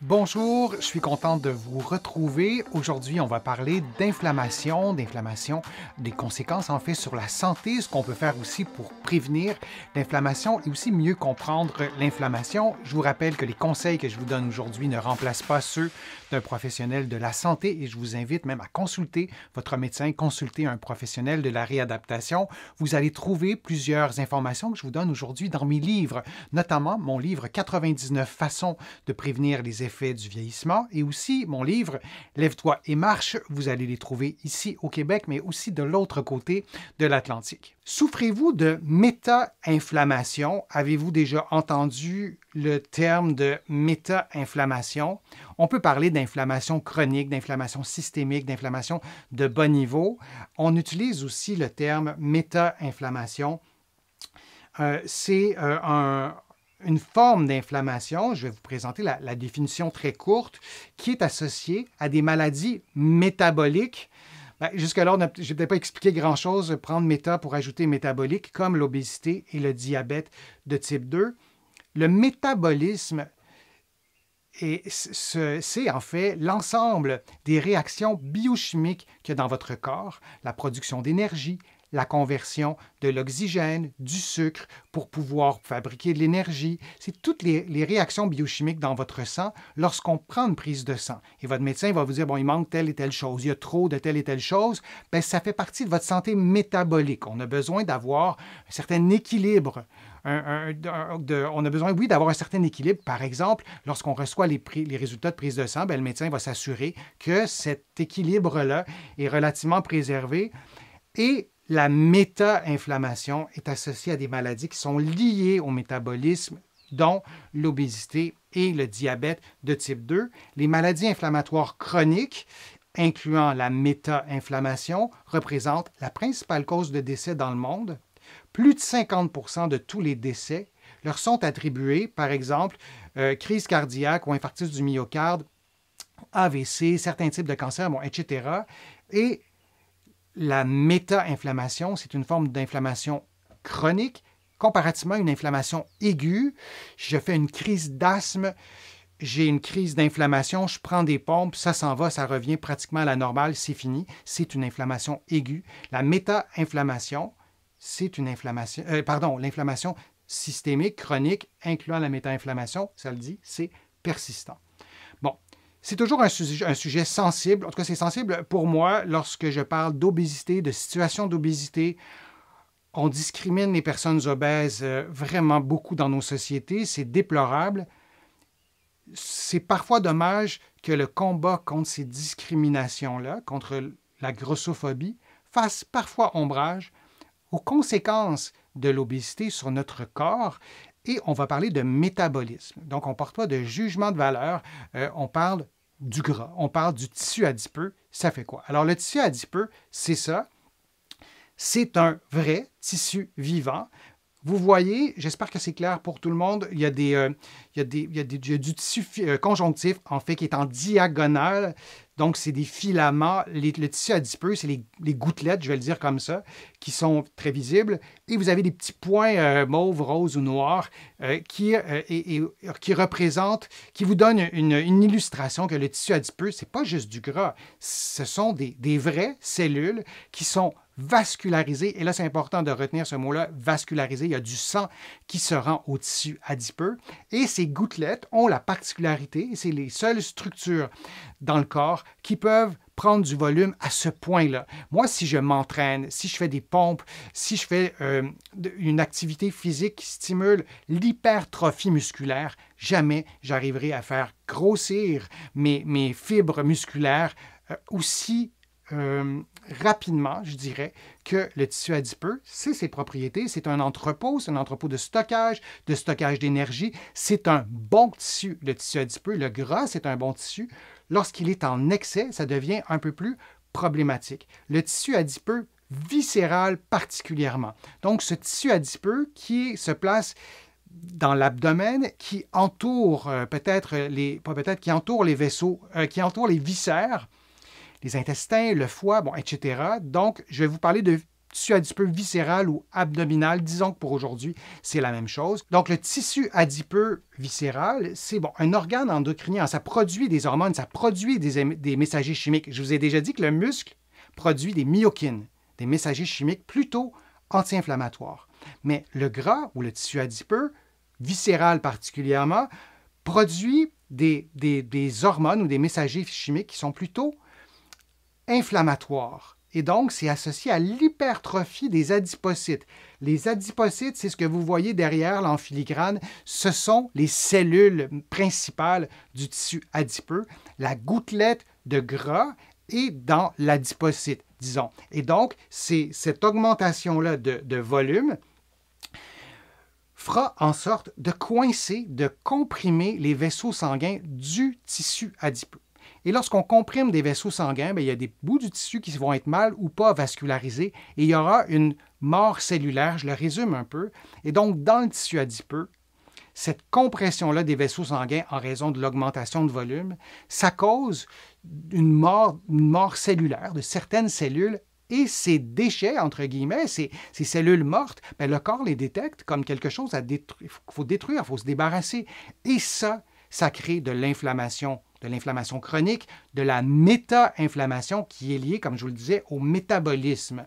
Bonjour, je suis content de vous retrouver. Aujourd'hui, on va parler d'inflammation, des conséquences en fait sur la santé, ce qu'on peut faire aussi pour prévenir l'inflammation et aussi mieux comprendre l'inflammation. Je vous rappelle que les conseils que je vous donne aujourd'hui ne remplacent pas ceux d'un professionnel de la santé et je vous invite même à consulter votre médecin, consulter un professionnel de la réadaptation. Vous allez trouver plusieurs informations que je vous donne aujourd'hui dans mes livres, notamment mon livre 99 façons de prévenir les effets du vieillissement et aussi mon livre Lève-toi et marche. Vous allez les trouver ici au Québec, mais aussi de l'autre côté de l'Atlantique. Souffrez-vous de méta-inflammation? Avez-vous déjà entendu le terme de méta-inflammation? On peut parler d'inflammation chronique, d'inflammation systémique, d'inflammation de bas niveau. On utilise aussi le terme méta-inflammation. C'est une forme d'inflammation, je vais vous présenter la définition très courte, qui est associée à des maladies métaboliques. Jusque-là, je n'ai peut-être pas expliqué grand-chose, prendre méta pour ajouter métabolique, comme l'obésité et le diabète de type 2. Le métabolisme, c'est en fait l'ensemble des réactions biochimiques qu'il y a dans votre corps, la production d'énergie, la conversion de l'oxygène, du sucre pour pouvoir fabriquer de l'énergie. C'est toutes les réactions biochimiques dans votre sang lorsqu'on prend une prise de sang. Et votre médecin va vous dire, bon, il manque telle et telle chose, il y a trop de telle et telle chose. Bien, ça fait partie de votre santé métabolique. On a besoin d'avoir un certain équilibre. On a besoin, oui, d'avoir un certain équilibre. Par exemple, lorsqu'on reçoit les résultats de prise de sang, bien, le médecin va s'assurer que cet équilibre-là est relativement préservé. Et la méta-inflammation est associée à des maladies qui sont liées au métabolisme, dont l'obésité et le diabète de type 2. Les maladies inflammatoires chroniques, incluant la méta-inflammation, représentent la principale cause de décès dans le monde. Plus de 50% de tous les décès leur sont attribués, par exemple, crise cardiaque ou infarctus du myocarde, AVC, certains types de cancers, etc. Et la méta-inflammation, c'est une forme d'inflammation chronique comparativement à une inflammation aiguë. Je fais une crise d'asthme, j'ai une crise d'inflammation, je prends des pompes, ça s'en va, ça revient pratiquement à la normale, c'est fini. C'est une inflammation aiguë. La méta-inflammation, c'est une inflammation, l'inflammation systémique chronique, incluant la méta-inflammation, ça le dit, c'est persistant. Bon. C'est toujours un sujet sensible. En tout cas, c'est sensible pour moi lorsque je parle d'obésité, de situation d'obésité. On discrimine les personnes obèses vraiment beaucoup dans nos sociétés. C'est déplorable. C'est parfois dommage que le combat contre ces discriminations-là, contre la grossophobie, fasse parfois ombrage aux conséquences de l'obésité sur notre corps. Et on va parler de métabolisme. Donc, on ne porte pas de jugement de valeur. On parle du gras. On parle du tissu adipeux. Ça fait quoi? Alors, le tissu adipeux, c'est ça. C'est un vrai tissu vivant. Vous voyez, j'espère que c'est clair pour tout le monde, il y a du tissu conjonctif, en fait, qui est en diagonale. Donc, c'est des filaments. Le tissu adipeux, c'est les gouttelettes, je vais le dire comme ça, qui sont très visibles. Et vous avez des petits points mauve, rose ou noir qui représentent, qui vous donnent une illustration que le tissu adipeux, ce n'est pas juste du gras. Ce sont des vraies cellules qui sont vascularisé. Et là, c'est important de retenir ce mot-là, vascularisé. Il y a du sang qui se rend au tissu adipeux. Et ces gouttelettes ont la particularité, et c'est les seules structures dans le corps qui peuvent prendre du volume à ce point-là. Moi, si je m'entraîne, si je fais des pompes, si je fais une activité physique qui stimule l'hypertrophie musculaire, jamais j'arriverai à faire grossir mes fibres musculaires aussi rapidement, je dirais, que le tissu adipeux, c'est ses propriétés. C'est un entrepôt de stockage d'énergie. C'est un bon tissu, le tissu adipeux. Le gras, c'est un bon tissu. Lorsqu'il est en excès, ça devient un peu plus problématique. Le tissu adipeux viscéral particulièrement. Donc, ce tissu adipeux qui se place dans l'abdomen, qui entoure qui entoure les vaisseaux, qui entoure les viscères, les intestins, le foie, etc. Donc, je vais vous parler de tissu adipeux viscéral ou abdominal, disons que pour aujourd'hui, c'est la même chose. Donc, le tissu adipeux viscéral, c'est un organe endocrinien. Ça produit des hormones, ça produit des messagers chimiques. Je vous ai déjà dit que le muscle produit des myokines, des messagers chimiques plutôt anti-inflammatoires. Mais le gras ou le tissu adipeux, viscéral particulièrement, produit des hormones ou des messagers chimiques qui sont plutôt inflammatoires. Et donc, c'est associé à l'hypertrophie des adipocytes. Les adipocytes, c'est ce que vous voyez derrière là, en filigrane. Ce sont les cellules principales du tissu adipeux. La gouttelette de gras est dans l'adipocyte, disons. Et donc, c'est cette augmentation-là de volume fera en sorte de coincer, de comprimer les vaisseaux sanguins du tissu adipeux. Et lorsqu'on comprime des vaisseaux sanguins, il y a des bouts du tissu qui vont être mal ou pas vascularisés et il y aura une mort cellulaire, je le résume un peu. Et donc, dans le tissu adipeux, cette compression-là des vaisseaux sanguins en raison de l'augmentation de volume, ça cause une mort cellulaire de certaines cellules et ces déchets, entre guillemets, ces cellules mortes, le corps les détecte comme quelque chose à détruire. Il faut détruire, il faut se débarrasser. Et ça crée de l'inflammation chronique, de la méta-inflammation qui est liée, comme je vous le disais, au métabolisme.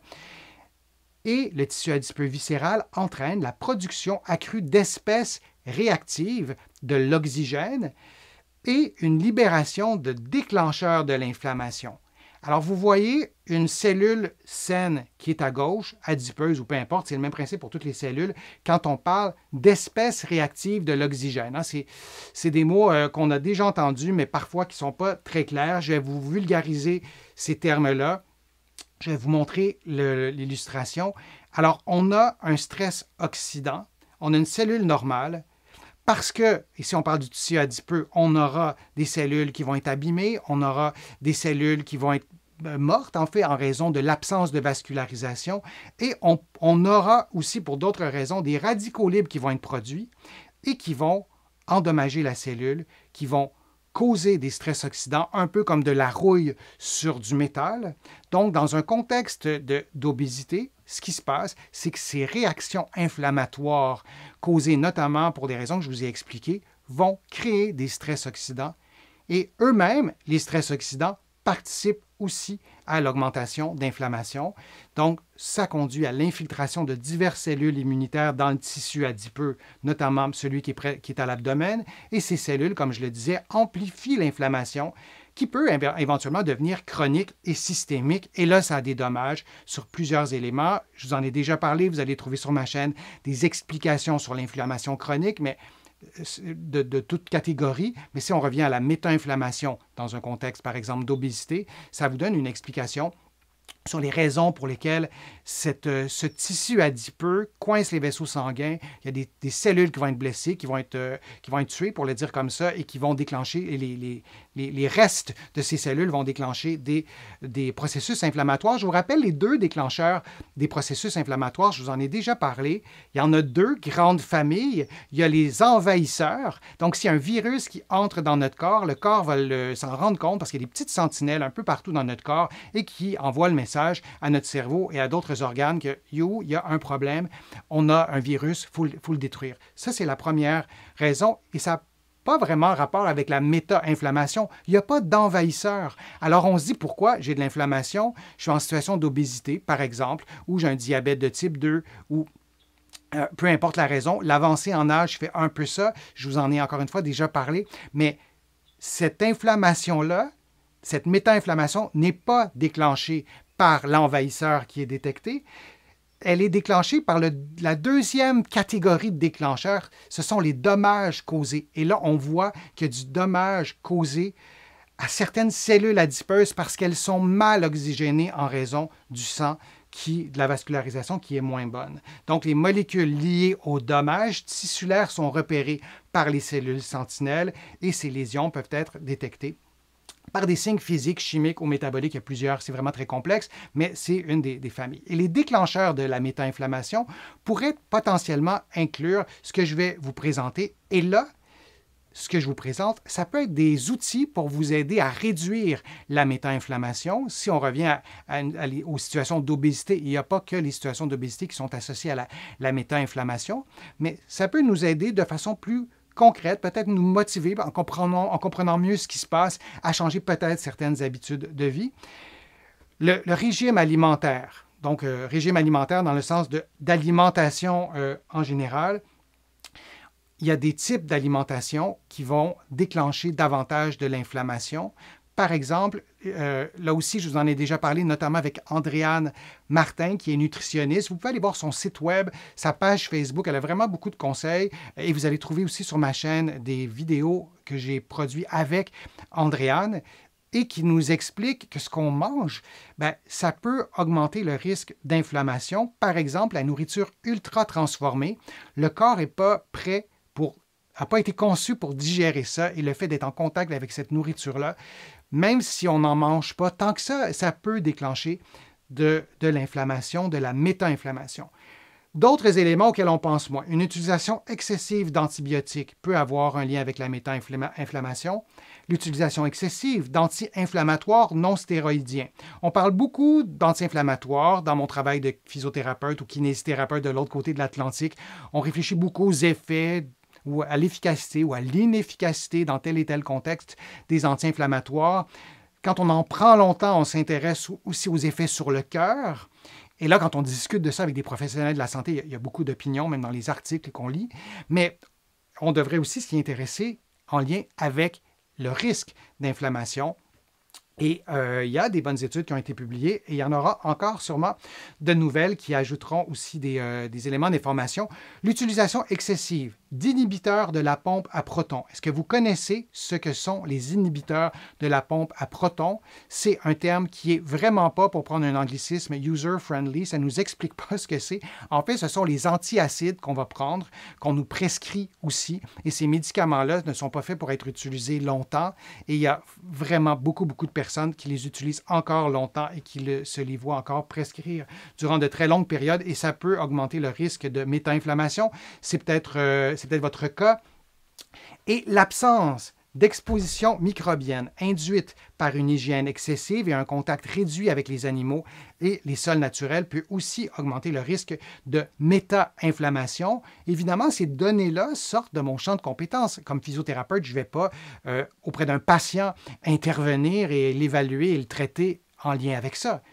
Et le tissu adipeux viscéral entraîne la production accrue d'espèces réactives de l'oxygène et une libération de déclencheurs de l'inflammation. Alors, vous voyez une cellule saine qui est à gauche, adipeuse ou peu importe, c'est le même principe pour toutes les cellules, quand on parle d'espèces réactives de l'oxygène. C'est des mots qu'on a déjà entendus, mais parfois qui ne sont pas très clairs. Je vais vous vulgariser ces termes-là. Je vais vous montrer l'illustration. Alors, on a un stress oxydant, on a une cellule normale, parce que, ici on parle du tissu adipeux, on aura des cellules qui vont être abîmées, on aura des cellules qui vont être mortes, en fait, en raison de l'absence de vascularisation, et on aura aussi, pour d'autres raisons, des radicaux libres qui vont être produits et qui vont endommager la cellule, qui vont causer des stress oxydants, un peu comme de la rouille sur du métal. Donc, dans un contexte d'obésité, ce qui se passe, c'est que ces réactions inflammatoires, causées notamment pour des raisons que je vous ai expliquées, vont créer des stress oxydants. Et eux-mêmes, les stress oxydants, participent aussi à l'augmentation d'inflammation. Donc, ça conduit à l'infiltration de diverses cellules immunitaires dans le tissu adipeux, notamment celui qui est à l'abdomen. Et ces cellules, comme je le disais, amplifient l'inflammation qui peut éventuellement devenir chronique et systémique. Et là, ça a des dommages sur plusieurs éléments. Je vous en ai déjà parlé, vous allez trouver sur ma chaîne des explications sur l'inflammation chronique, mais de toute catégorie, mais si on revient à la méta-inflammation dans un contexte, par exemple, d'obésité, ça vous donne une explication sur les raisons pour lesquelles ce tissu adipeux coince les vaisseaux sanguins. Il y a des cellules qui vont être blessées, qui vont être tuées, pour le dire comme ça, et qui vont déclencher, les restes de ces cellules vont déclencher des processus inflammatoires. Je vous rappelle les deux déclencheurs des processus inflammatoires, je vous en ai déjà parlé. Il y en a deux grandes familles. Il y a les envahisseurs. Donc, s'il y a un virus qui entre dans notre corps, le corps va s'en rendre compte parce qu'il y a des petites sentinelles un peu partout dans notre corps et qui envoient le message à notre cerveau et à d'autres organes que « Yo, il y a un problème, on a un virus, il faut le détruire ». Ça, c'est la première raison et ça n'a pas vraiment rapport avec la méta-inflammation. Il n'y a pas d'envahisseur. Alors, on se dit pourquoi j'ai de l'inflammation, je suis en situation d'obésité, par exemple, ou j'ai un diabète de type 2, ou peu importe la raison, l'avancée en âge fait un peu ça. Je vous en ai encore une fois déjà parlé, mais cette inflammation-là, cette méta-inflammation n'est pas déclenchée par l'envahisseur qui est détecté. Elle est déclenchée par la deuxième catégorie de déclencheurs. Ce sont les dommages causés. Et là, on voit qu'il y a du dommage causé à certaines cellules adipeuses parce qu'elles sont mal oxygénées en raison du sang, de la vascularisation qui est moins bonne. Donc, les molécules liées aux dommages tissulaires sont repérées par les cellules sentinelles et ces lésions peuvent être détectées par des signes physiques, chimiques ou métaboliques. Il y a plusieurs, c'est vraiment très complexe, mais c'est une des familles. Et les déclencheurs de la méta-inflammation pourraient potentiellement inclure ce que je vais vous présenter. Et là, ce que je vous présente, ça peut être des outils pour vous aider à réduire la méta-inflammation. Si on revient aux situations d'obésité, il n'y a pas que les situations d'obésité qui sont associées à la méta-inflammation, mais ça peut nous aider de façon plus concrète, peut-être nous motiver en comprenant mieux ce qui se passe, à changer peut-être certaines habitudes de vie. Le régime alimentaire, donc régime alimentaire dans le sens d'alimentation en général, il y a des types d'alimentation qui vont déclencher davantage de l'inflammation. Par exemple, là aussi, je vous en ai déjà parlé, notamment avec Andréane Martin, qui est nutritionniste. Vous pouvez aller voir son site web, sa page Facebook. Elle a vraiment beaucoup de conseils. Et vous allez trouver aussi sur ma chaîne des vidéos que j'ai produites avec Andréane et qui nous explique que ce qu'on mange, ça peut augmenter le risque d'inflammation. Par exemple, la nourriture ultra transformée, le corps n'est pas prêt n'a pas été conçu pour digérer ça, et le fait d'être en contact avec cette nourriture-là, même si on n'en mange pas tant que ça peut déclencher de l'inflammation, de la méta-inflammation. D'autres éléments auxquels on pense moins. Une utilisation excessive d'antibiotiques peut avoir un lien avec la méta-inflammation. L'utilisation excessive d'anti-inflammatoires non stéroïdiens. On parle beaucoup d'anti-inflammatoires dans mon travail de physiothérapeute ou kinésithérapeute de l'autre côté de l'Atlantique. On réfléchit beaucoup aux effets ou à l'efficacité ou à l'inefficacité dans tel et tel contexte des anti-inflammatoires. Quand on en prend longtemps, on s'intéresse aussi aux effets sur le cœur. Et là, quand on discute de ça avec des professionnels de la santé, il y a beaucoup d'opinions, même dans les articles qu'on lit, mais on devrait aussi s'y intéresser en lien avec le risque d'inflammation. Et il y a des bonnes études qui ont été publiées et il y en aura encore sûrement de nouvelles qui ajouteront aussi des éléments d'information. L'utilisation excessive d'inhibiteurs de la pompe à protons. Est-ce que vous connaissez ce que sont les inhibiteurs de la pompe à protons? C'est un terme qui est vraiment pas, pour prendre un anglicisme, user-friendly. Ça ne nous explique pas ce que c'est. En fait, ce sont les antiacides qu'on va prendre, qu'on nous prescrit aussi. Et ces médicaments-là ne sont pas faits pour être utilisés longtemps. Et il y a vraiment beaucoup de personnes qui les utilisent encore longtemps et qui se les voient encore prescrire durant de très longues périodes. Et ça peut augmenter le risque de méta-inflammation. C'est peut-être votre cas. Et l'absence d'exposition microbienne induite par une hygiène excessive et un contact réduit avec les animaux et les sols naturels peut aussi augmenter le risque de méta-inflammation. Évidemment, ces données-là sortent de mon champ de compétences. Comme physiothérapeute, je ne vais pas, auprès d'un patient, intervenir et l'évaluer et le traiter en lien avec ça.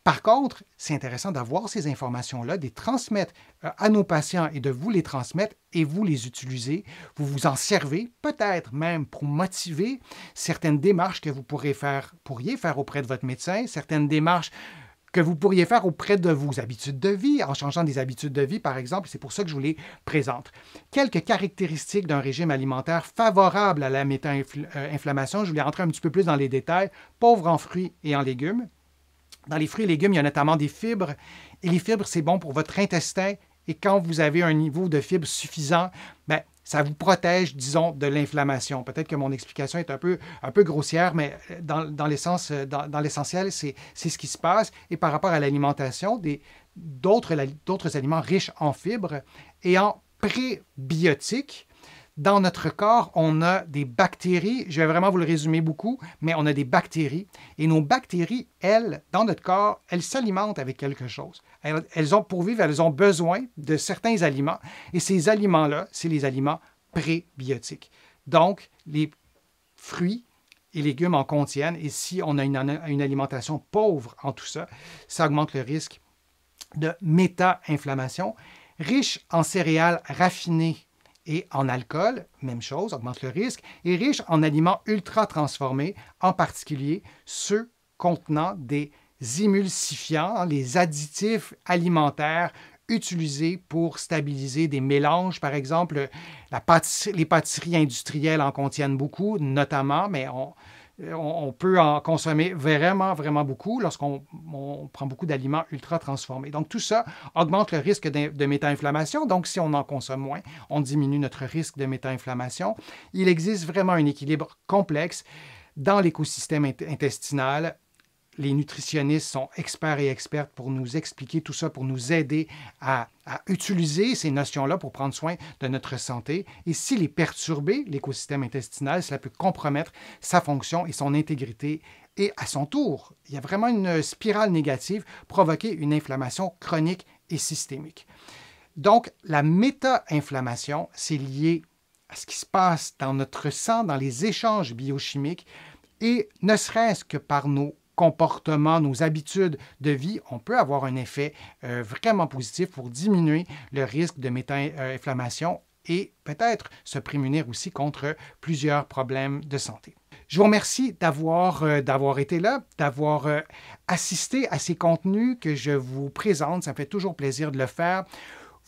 Par contre, c'est intéressant d'avoir ces informations-là, de les transmettre à nos patients et de vous les transmettre et vous les utilisez. Vous vous en servez, peut-être même pour motiver certaines démarches que vous pourriez faire auprès de votre médecin, certaines démarches que vous pourriez faire auprès de vos habitudes de vie, en changeant des habitudes de vie, par exemple. C'est pour ça que je vous les présente. Quelques caractéristiques d'un régime alimentaire favorable à la méta-inflammation. Je voulais rentrer un petit peu plus dans les détails. Pauvre en fruits et en légumes. Dans les fruits et légumes, il y a notamment des fibres. Et les fibres, c'est bon pour votre intestin. Et quand vous avez un niveau de fibres suffisant, ça vous protège, disons, de l'inflammation. Peut-être que mon explication est un peu grossière, mais dans l'essentiel, c'est ce qui se passe. Et par rapport à l'alimentation, d'autres aliments riches en fibres et en prébiotiques. Dans notre corps, on a des bactéries, je vais vraiment vous le résumer beaucoup, mais on a des bactéries. Et nos bactéries, elles, dans notre corps, elles s'alimentent avec quelque chose. Pour vivre, elles ont besoin de certains aliments. Et ces aliments-là, c'est les aliments prébiotiques. Donc, les fruits et légumes en contiennent. Et si on a une alimentation pauvre en tout ça, ça augmente le risque de méta-inflammation. Riche en céréales raffinées et en alcool, même chose, augmente le risque, et riche en aliments ultra transformés, en particulier ceux contenant des émulsifiants, les additifs alimentaires utilisés pour stabiliser des mélanges. Par exemple, les pâtisseries industrielles en contiennent beaucoup, notamment, mais on peut en consommer vraiment beaucoup lorsqu'on prend beaucoup d'aliments ultra transformés. Donc, tout ça augmente le risque de méta-inflammation. Donc, si on en consomme moins, on diminue notre risque de méta-inflammation. Il existe vraiment un équilibre complexe dans l'écosystème intestinal. les nutritionnistes sont experts et expertes pour nous expliquer tout ça, pour nous aider à utiliser ces notions-là pour prendre soin de notre santé. Et s'il est perturbé, l'écosystème intestinal, cela peut compromettre sa fonction et son intégrité. Et à son tour, il y a vraiment une spirale négative, provoquer une inflammation chronique et systémique. Donc, la méta-inflammation, c'est lié à ce qui se passe dans notre sang, dans les échanges biochimiques, et ne serait-ce que par nos comportements, nos habitudes de vie, on peut avoir un effet vraiment positif pour diminuer le risque de méta-inflammation et peut-être se prémunir aussi contre plusieurs problèmes de santé. Je vous remercie d'avoir été là, d'avoir assisté à ces contenus que je vous présente. Ça me fait toujours plaisir de le faire.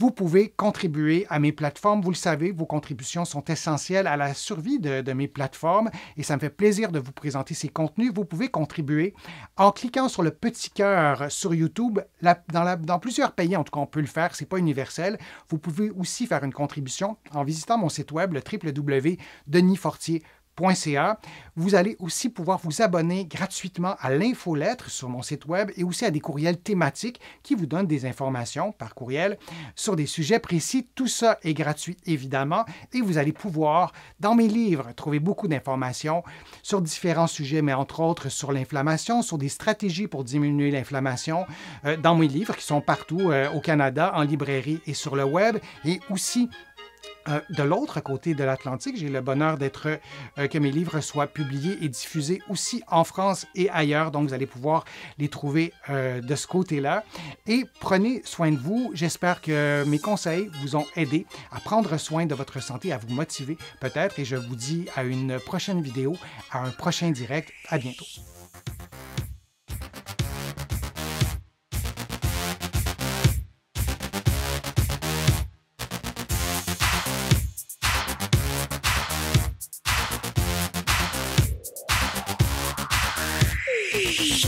Vous pouvez contribuer à mes plateformes. Vous le savez, vos contributions sont essentielles à la survie de mes plateformes et ça me fait plaisir de vous présenter ces contenus. Vous pouvez contribuer en cliquant sur le petit cœur sur YouTube. Dans plusieurs pays, en tout cas, on peut le faire. Ce n'est pas universel. Vous pouvez aussi faire une contribution en visitant mon site web, le www.denisfortier.ca. Vous allez aussi pouvoir vous abonner gratuitement à l'infolettre sur mon site web et aussi à des courriels thématiques qui vous donnent des informations par courriel sur des sujets précis. Tout ça est gratuit, évidemment, et vous allez pouvoir, dans mes livres, trouver beaucoup d'informations sur différents sujets, mais entre autres sur l'inflammation, sur des stratégies pour diminuer l'inflammation, dans mes livres qui sont partout au Canada, en librairie et sur le web, et aussi de l'autre côté de l'Atlantique, j'ai le bonheur que mes livres soient publiés et diffusés aussi en France et ailleurs. Donc, vous allez pouvoir les trouver de ce côté-là. Et prenez soin de vous. J'espère que mes conseils vous ont aidé à prendre soin de votre santé, à vous motiver peut-être. Et je vous dis à une prochaine vidéo, à un prochain direct. À bientôt. Shh.